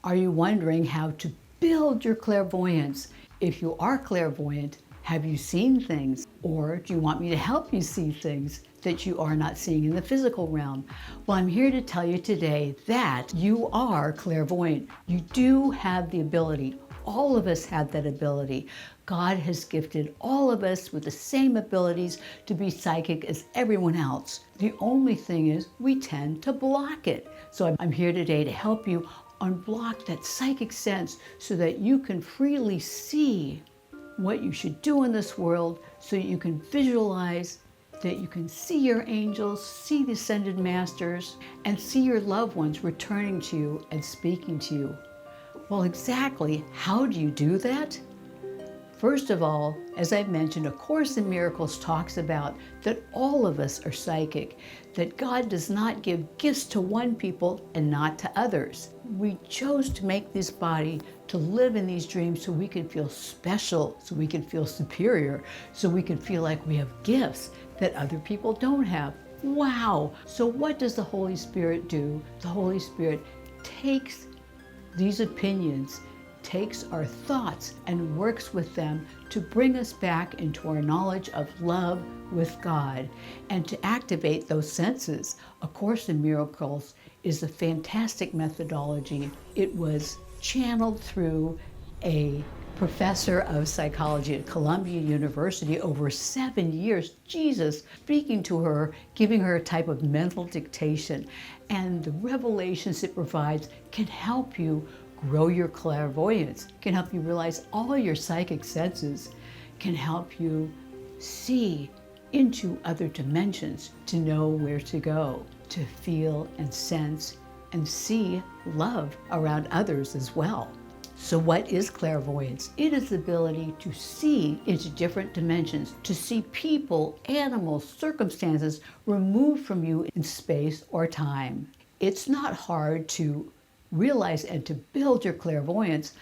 Are you wondering how to build your clairvoyance? If you are clairvoyant, have you seen things? Or do you want me to help you see things that you are not seeing in the physical realm? Well, I'm here to tell you today that you are clairvoyant. You do have the ability. All of us have that ability. God has gifted all of us with the same abilities to be psychic as everyone else. The only thing is we tend to block it. So I'm here today to help you unblock that psychic sense so that you can freely see what you should do in this world, so that you can visualize, that you can see your angels, see the ascended masters, and see your loved ones returning to you and speaking to you. Well, exactly how do you do that? First of all, as I mentioned, A Course in Miracles talks about that all of us are psychic, that God does not give gifts to one people and not to others. We chose to make this body to live in these dreams so we can feel special, so we can feel superior, so we can feel like we have gifts that other people don't have. Wow! So what does the Holy Spirit do? The Holy Spirit takes these opinions, takes our thoughts and works with them to bring us back into our knowledge of love with God and to activate those senses. A Course in Miracles is a fantastic methodology. It was channeled through a professor of psychology at Columbia University over 7 years. Jesus, speaking to her, giving her a type of mental dictation. And the revelations it provides can help you grow your clairvoyance, can help you realize all your psychic senses, can help you see into other dimensions, to know where to go, to feel and sense and see love around others as well. So what is clairvoyance? It is the ability to see into different dimensions, to see people, animals, circumstances removed from you in space or time. It's not hard to realize and to build your clairvoyance.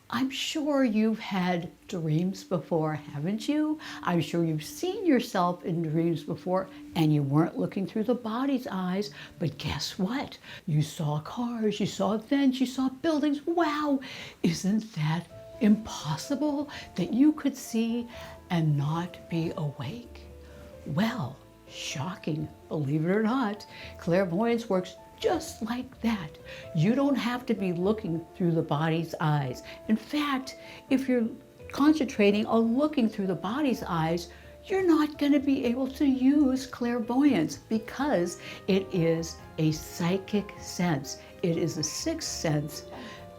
I'm sure you've had dreams before, haven't you? I'm sure you've seen yourself in dreams before and you weren't looking through the body's eyes, but guess what? You saw cars, you saw events, you saw buildings. Wow, isn't that impossible that you could see and not be awake? Well, shocking, believe it or not, clairvoyance works just like that. You don't have to be looking through the body's eyes. In fact, if you're concentrating on looking through the body's eyes, you're not going to be able to use clairvoyance because it is a psychic sense. It is a sixth sense,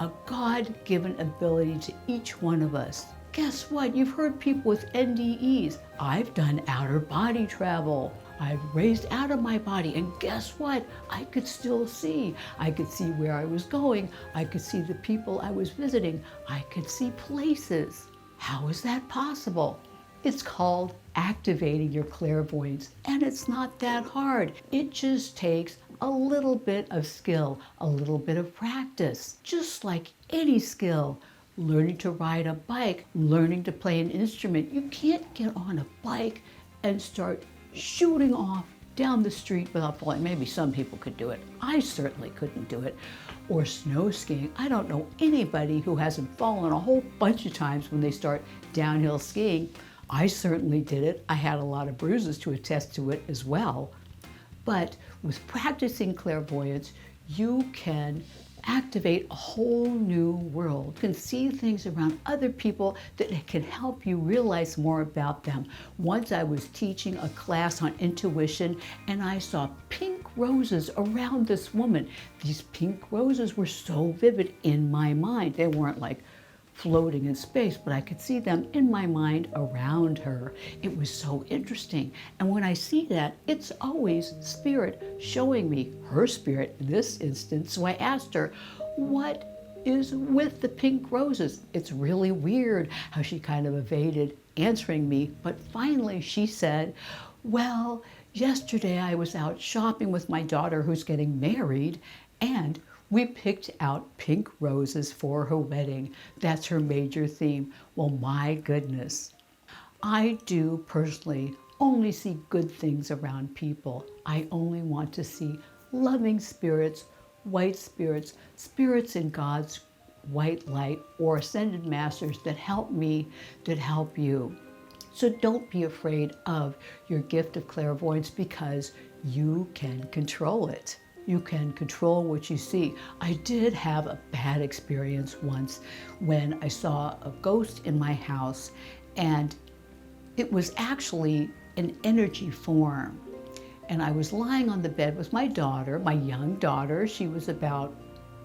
a God-given ability to each one of us. Guess what? You've heard people with NDEs. I've done outer body travel. I've raised out of my body, and guess what? I could still see. I could see where I was going. I could see the people I was visiting. I could see places. How is that possible? It's called activating your clairvoyance, and it's not that hard. It just takes a little bit of skill, a little bit of practice, just like any skill. Learning to ride a bike, learning to play an instrument. You can't get on a bike and start shooting off down the street without falling. Maybe some people could do it. I certainly couldn't do it. Or snow skiing. I don't know anybody who hasn't fallen a whole bunch of times when they start downhill skiing. I certainly did it. I had a lot of bruises to attest to it as well. But with practicing clairvoyance, you can activate a whole new world. You can see things around other people that can help you realize more about them. Once I was teaching a class on intuition and I saw pink roses around this woman. These pink roses were so vivid in my mind. They weren't like floating in space, but I could see them in my mind around her. It was so interesting. And when I see that, it's always spirit showing me, her spirit in this instance. So I asked her, what is with the pink roses? It's really weird how she kind of evaded answering me, but finally she said, well, yesterday I was out shopping with my daughter who's getting married, and we picked out pink roses for her wedding. That's her major theme. Well, my goodness. I do personally only see good things around people. I only want to see loving spirits, white spirits, spirits in God's white light or ascended masters that help me, that help you. So don't be afraid of your gift of clairvoyance, because you can control it. You can control what you see. I did have a bad experience once when I saw a ghost in my house, and it was actually an energy form. And I was lying on the bed with my daughter, my young daughter. She was about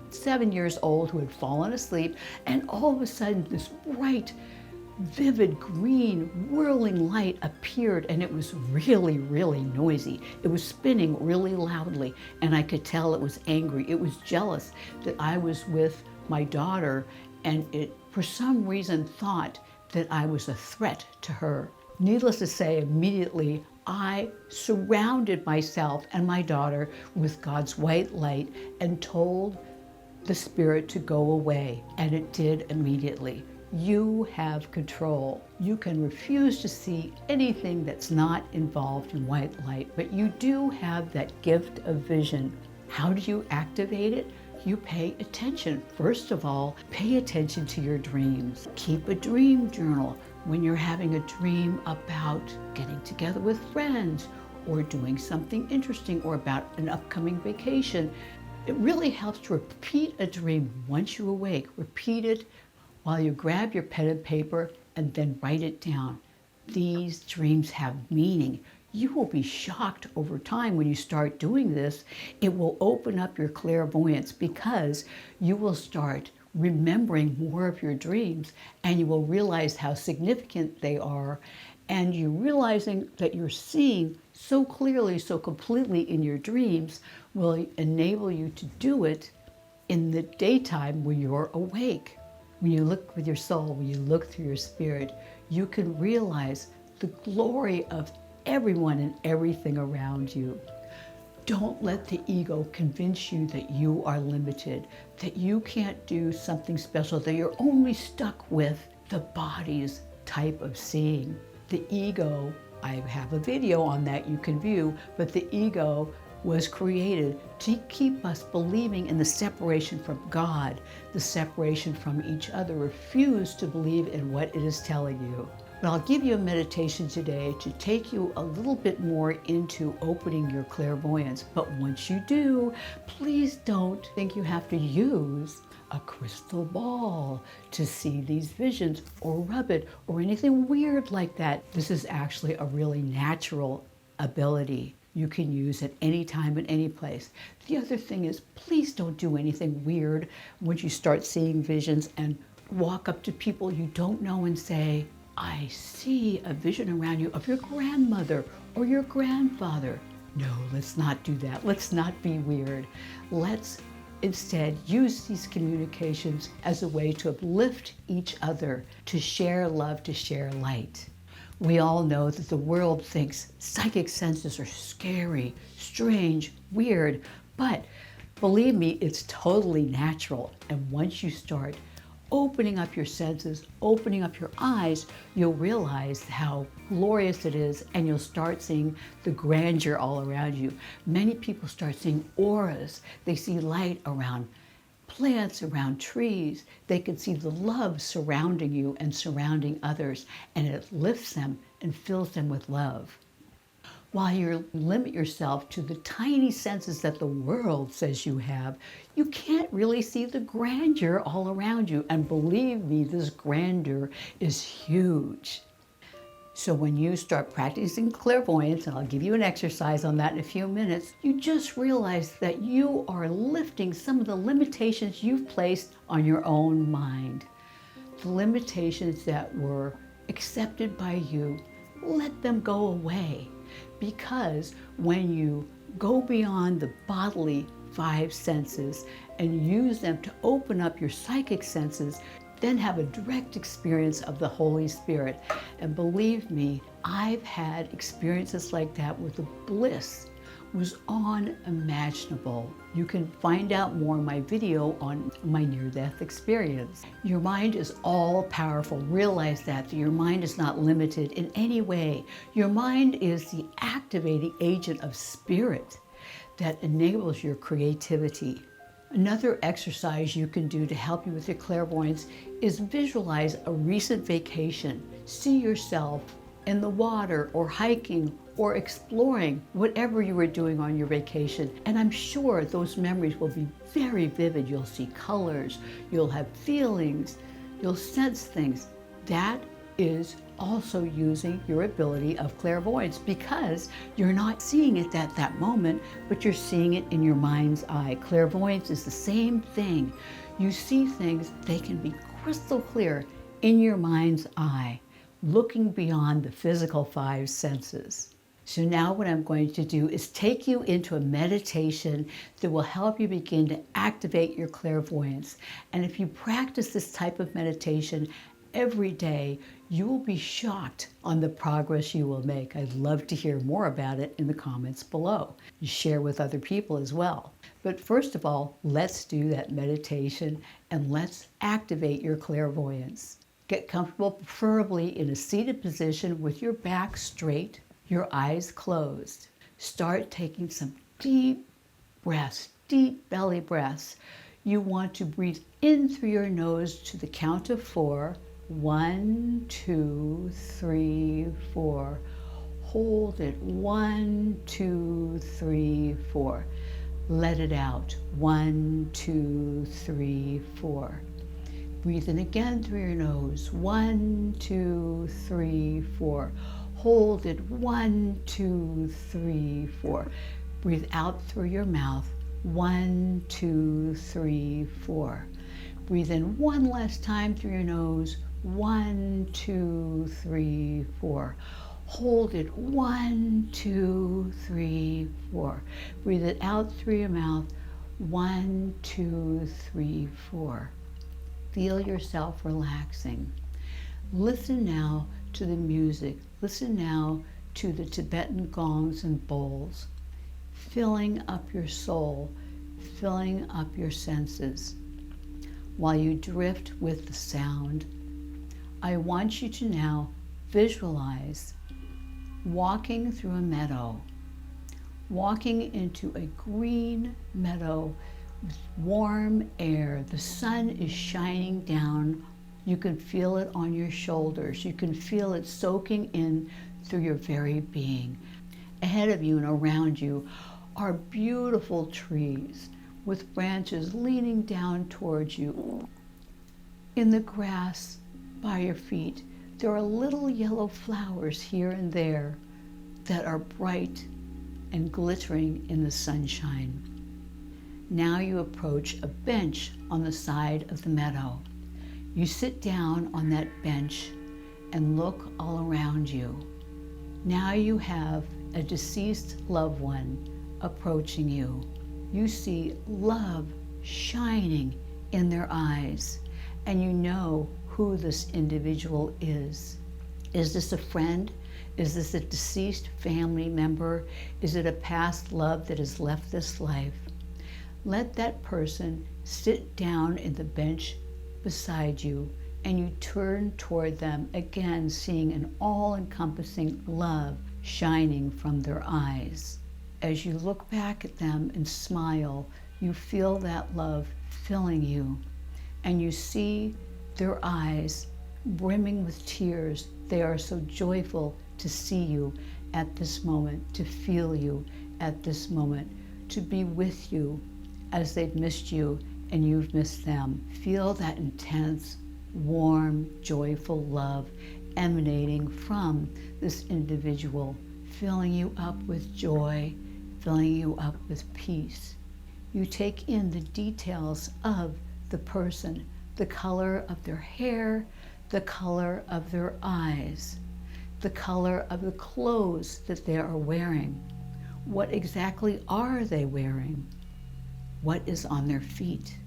7 years old, who had fallen asleep, and all of a sudden this bright, vivid green whirling light appeared, and it was really, really noisy. It was spinning really loudly, and I could tell it was angry. It was jealous that I was with my daughter, and it for some reason thought that I was a threat to her. Needless to say, immediately I surrounded myself and my daughter with God's white light and told the spirit to go away, and it did immediately. You have control. You can refuse to see anything that's not involved in white light, but you do have that gift of vision. How do you activate it? You pay attention. First of all, pay attention to your dreams. Keep a dream journal. When you're having a dream about getting together with friends or doing something interesting or about an upcoming vacation, it really helps to repeat a dream once you awake. Repeat it while you grab your pen and paper and then write it down. These dreams have meaning. You will be shocked over time when you start doing this. It will open up your clairvoyance, because you will start remembering more of your dreams, and you will realize how significant they are, and you realizing that you're seeing so clearly, so completely in your dreams will enable you to do it in the daytime when you're awake. When you look with your soul, when you look through your spirit, you can realize the glory of everyone and everything around you. Don't let the ego convince you that you are limited, that you can't do something special, that you're only stuck with the body's type of seeing. The ego, I have a video on that you can view, but the ego was created to keep us believing in the separation from God, the separation from each other. Refuse to believe in what it is telling you. But I'll give you a meditation today to take you a little bit more into opening your clairvoyance. But once you do, please don't think you have to use a crystal ball to see these visions or rub it or anything weird like that. This is actually a really natural ability you can use at any time and any place. The other thing is, please don't do anything weird once you start seeing visions and walk up to people you don't know and say, I see a vision around you of your grandmother or your grandfather. No, let's not do that. Let's not be weird. Let's instead use these communications as a way to uplift each other, to share love, to share light. We all know that the world thinks psychic senses are scary, strange, weird, but believe me, it's totally natural. And once you start opening up your senses, opening up your eyes, you'll realize how glorious it is, and you'll start seeing the grandeur all around you. Many people start seeing auras. They see light around plants, around trees. They can see the love surrounding you and surrounding others, and it lifts them and fills them with love. While you limit yourself to the tiny senses that the world says you have, you can't really see the grandeur all around you. And believe me, this grandeur is huge. So when you start practicing clairvoyance, and I'll give you an exercise on that in a few minutes, you just realize that you are lifting some of the limitations you've placed on your own mind. The limitations that were accepted by you, let them go away. Because when you go beyond the bodily 5 senses and use them to open up your psychic senses, then have a direct experience of the Holy Spirit. And believe me, I've had experiences like that where the bliss was unimaginable. You can find out more in my video on my near-death experience. Your mind is all powerful. Realize that your mind is not limited in any way. Your mind is the activating agent of spirit that enables your creativity. Another exercise you can do to help you with your clairvoyance is visualize a recent vacation. See yourself in the water or hiking or exploring, whatever you were doing on your vacation. And I'm sure those memories will be very vivid. You'll see colors, you'll have feelings, you'll sense things. That is also using your ability of clairvoyance, because you're not seeing it at that moment, but you're seeing it in your mind's eye. Clairvoyance is the same thing. You see things, they can be crystal clear in your mind's eye, looking beyond the physical five senses. So now what I'm going to do is take you into a meditation that will help you begin to activate your clairvoyance. And if you practice this type of meditation every day, you will be shocked on the progress you will make. I'd love to hear more about it in the comments below. You share with other people as well. But first of all, let's do that meditation and let's activate your clairvoyance. Get comfortable, preferably in a seated position with your back straight, your eyes closed. Start taking some deep breaths, deep belly breaths. You want to breathe in through your nose to the count of 4. 1, 2, 3, 4. Hold it. 1, 2, 3, 4. Let it out. 1, 2, 3, 4. Breathe in again through your nose. 1, 2, 3, 4. Hold it. 1, 2, 3, 4. Breathe out through your mouth. 1, 2, 3, 4. Breathe in one last time through your nose. 1, 2, 3, 4. Hold it. 1, 2, 3, 4. Breathe it out through your mouth. 1, 2, 3, 4. Feel yourself relaxing. Listen now to the music. Listen now to the Tibetan gongs and bowls, filling up your soul, filling up your senses. While you drift with the sound, I want you to now visualize walking through a meadow, walking into a green meadow with warm air. The sun is shining down. You can feel it on your shoulders. You can feel it soaking in through your very being. Ahead of you and around you are beautiful trees with branches leaning down towards you. In the grass by your feet, there are little yellow flowers here and there that are bright and glittering in the sunshine. Now you approach a bench on the side of the meadow. You sit down on that bench and look all around you. Now you have a deceased loved one approaching you. You see love shining in their eyes, and you know who this individual is. Is this a friend? Is this a deceased family member? Is it a past love that has left this life? Let that person sit down in the bench beside you, and you turn toward them, again seeing an all-encompassing love shining from their eyes. As you look back at them and smile, you feel that love filling you, and you see their eyes brimming with tears. They are so joyful to see you at this moment, to feel you at this moment, to be with you as they've missed you and you've missed them. Feel that intense, warm, joyful love emanating from this individual, filling you up with joy, filling you up with peace. You take in the details of the person, the color of their hair, the color of their eyes, the color of the clothes that they are wearing. What exactly are they wearing? What is on their feet?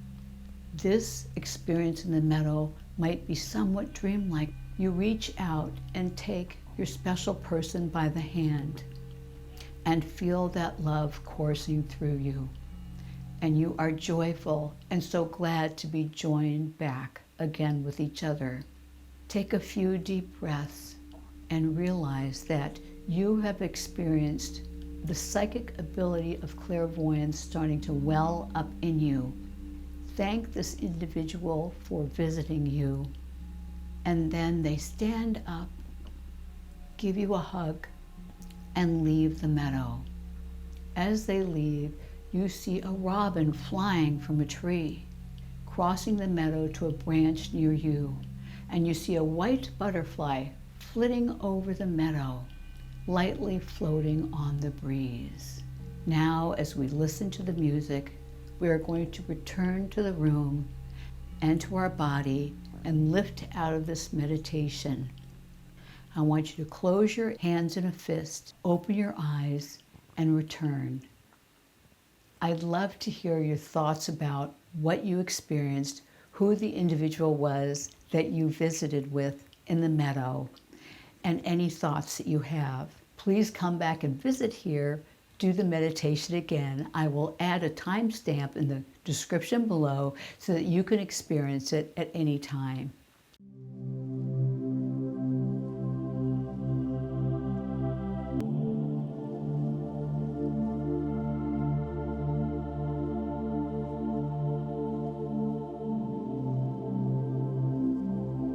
This experience in the meadow might be somewhat dreamlike. You reach out and take your special person by the hand and feel that love coursing through you. And you are joyful and so glad to be joined back again with each other. Take a few deep breaths and realize that you have experienced the psychic ability of clairvoyance starting to well up in you. thank this individual for visiting you. And then they stand up, give you a hug, and leave the meadow. As they leave, you see a robin flying from a tree, crossing the meadow to a branch near you, and you see a white butterfly flitting over the meadow, lightly floating on the breeze. Now, as we listen to the music, we are going to return to the room and to our body and lift out of this meditation. I want you to close your hands in a fist, open your eyes, and return. I'd love to hear your thoughts about what you experienced, who the individual was that you visited with in the meadow, and any thoughts that you have. Please come back and visit here, do the meditation again. I will add a timestamp in the description below so that you can experience it at any time.